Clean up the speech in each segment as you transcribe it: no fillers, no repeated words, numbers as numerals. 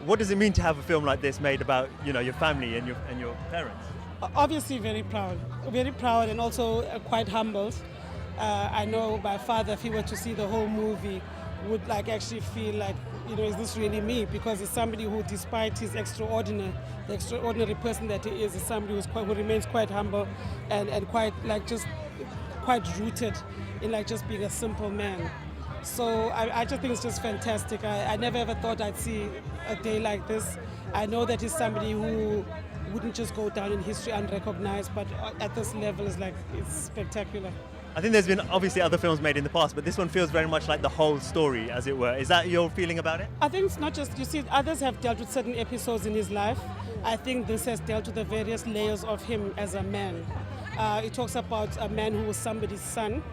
What does it mean to have a film like this made about, your family and your parents? Obviously very proud and also quite humbled. I know my father, if he were to see the whole movie, would actually feel like, is this really me? Because it's somebody who, despite his the extraordinary person that he is somebody who remains quite humble and quite just quite rooted in just being a simple man. So I just think it's just fantastic. I never ever thought I'd see a day like this. I know that he's somebody who wouldn't just go down in history unrecognized, but at this level it's spectacular. I think there's been obviously other films made in the past, but this one feels very much like the whole story, as it were. Is that your feeling about it? I think it's not just, others have dealt with certain episodes in his life. I think this has dealt with the various layers of him as a man. It talks about a man who was somebody's son,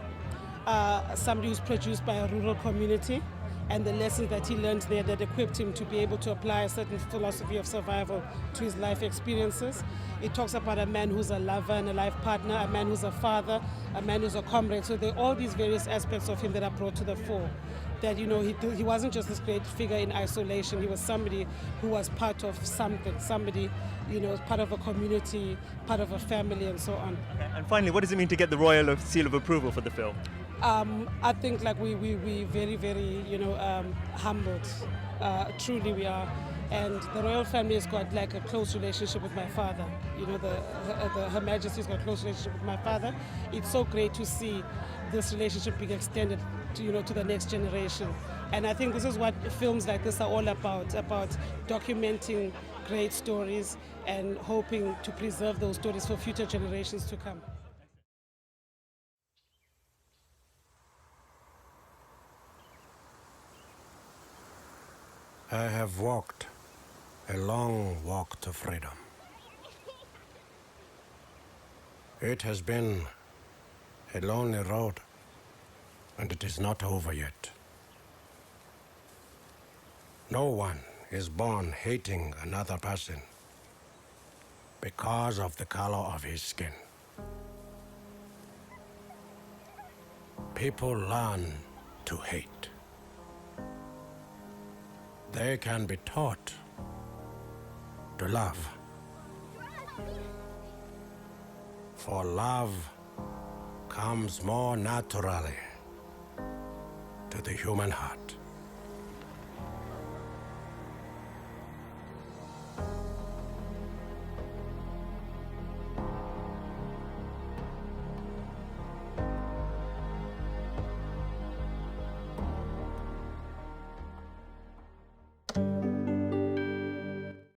somebody who's produced by a rural community, and the lessons that he learned there that equipped him to be able to apply a certain philosophy of survival to his life experiences. It talks about a man who's a lover and a life partner, a man who's a father, a man who's a comrade. So there are all these various aspects of him that are brought to the fore. That, he wasn't just this great figure in isolation. He was somebody who was part of something, somebody, part of a community, part of a family, and so on. And finally, what does it mean to get the royal seal of approval for the film? I think we very, very, humbled. Truly we are. And the royal family has got a close relationship with my father. Her Majesty's got a close relationship with my father. It's so great to see this relationship being extended to the next generation. And I think this is what films like this are all about documenting great stories and hoping to preserve those stories for future generations to come. I have walked a long walk to freedom. It has been a lonely road, and it is not over yet. No one is born hating another person because of the color of his skin. People learn to hate. They can be taught to love. For love comes more naturally to the human heart.